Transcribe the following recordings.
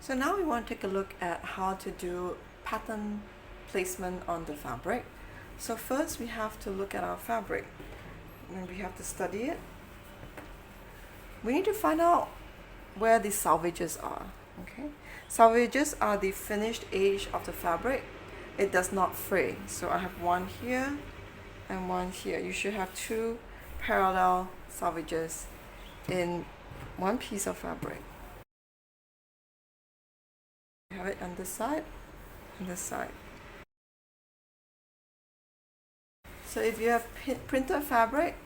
So now we want to take a look at how to do pattern placement on the fabric. So first we have to look at our fabric and we have to study it. We need to find out where the salvages are. Okay, salvages are the finished edge of the fabric. It does not fray. So I have one here and one here. You should have two parallel salvages in one piece of fabric. You have it on this side and this side. So if you have printed fabric,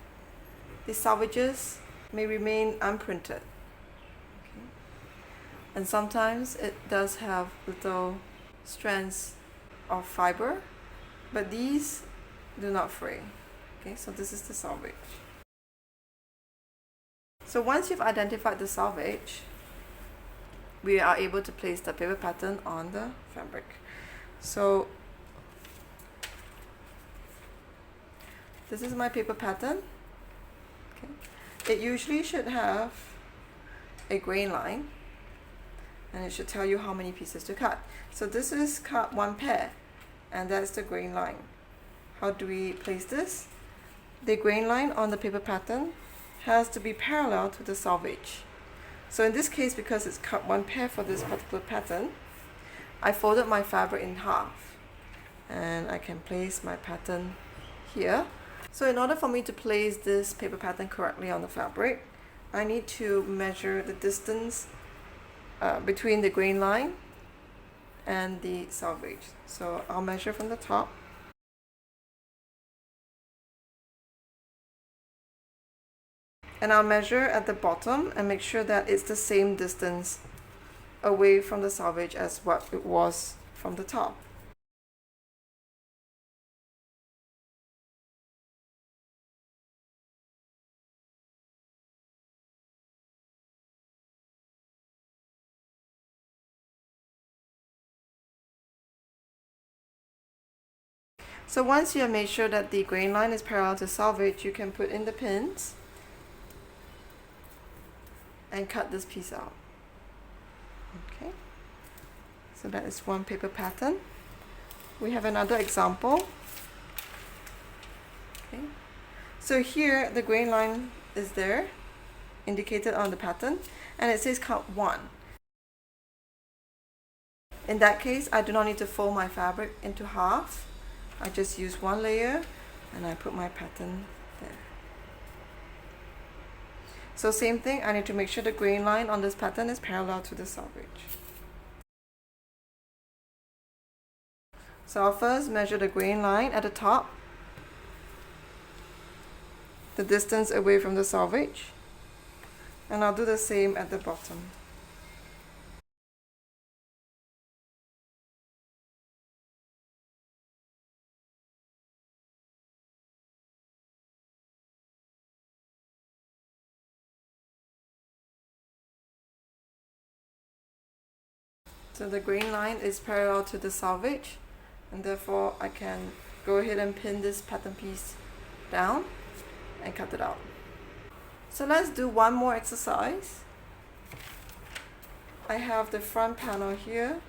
the salvages may remain unprinted. Okay. And sometimes it does have little strands of fiber, but these do not fray. Okay, so this is the salvage. So once you've identified the salvage, we are able to place the paper pattern on the fabric. So this is my paper pattern. Okay. It usually should have a grain line and it should tell you how many pieces to cut. So this is cut one pair and that's the grain line. How do we place this? The grain line on the paper pattern has to be parallel to the salvage. So in this case, because it's cut one pair for this particular pattern, I folded my fabric in half and I can place my pattern here. So in order for me to place this paper pattern correctly on the fabric, I need to measure the distance between the grain line and the salvage. So I'll measure from the top. And I'll measure at the bottom and make sure that it's the same distance away from the salvage as what it was from the top. So once you have made sure that the grain line is parallel to salvage, you can put in the pins and cut this piece out. Okay, so that is one paper pattern. We have another example. Okay, so here the grain line is there, indicated on the pattern, and it says cut 1. In that case, I do not need to fold my fabric into half. I just use one layer and I put my pattern there. So same thing, I need to make sure the grain line on this pattern is parallel to the salvage. So I'll first measure the grain line at the top, the distance away from the salvage, and I'll do the same at the bottom. So the grain line is parallel to the salvage, and therefore I can go ahead and pin this pattern piece down and cut it out. So let's do one more exercise. I have the front panel here.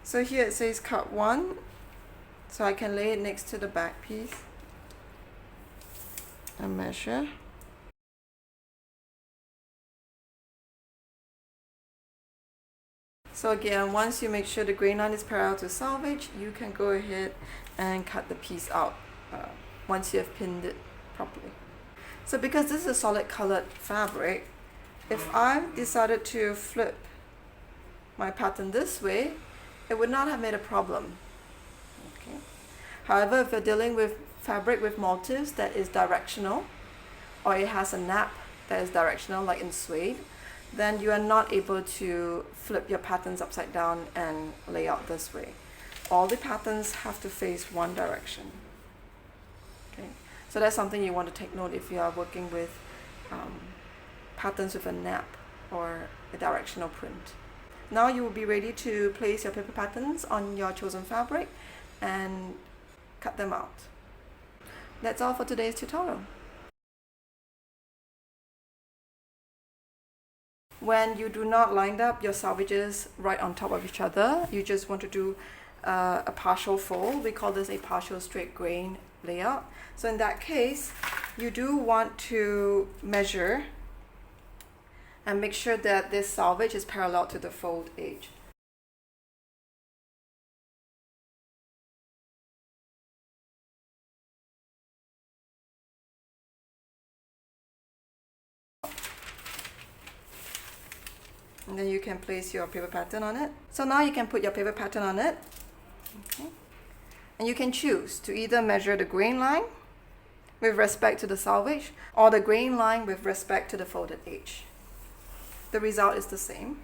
So here it says cut 1, so I can lay it next to the back piece and measure. So again, once you make sure the grain line is parallel to salvage, you can go ahead and cut the piece out once you have pinned it properly. So because this is a solid colored fabric, if I've decided to flip my pattern this way, it would not have made a problem. Okay. However, if you're dealing with fabric with motifs that is directional, or it has a nap that is directional like in suede, then you are not able to flip your patterns upside down and lay out this way. All the patterns have to face one direction. Okay, so that's something you want to take note if you are working with patterns with a nap or a directional print. Now you will be ready to place your paper patterns on your chosen fabric and cut them out. That's all for today's tutorial. when you do not line up your salvages right on top of each other, you just want to do a partial fold. We call this a partial straight grain layout. So in that case, you do want to measure and make sure that this salvage is parallel to the fold edge. And then you can place your paper pattern on it. So now you can put your paper pattern on it. Okay. And you can choose to either measure the grain line with respect to the salvage or the grain line with respect to the folded edge. The result is the same.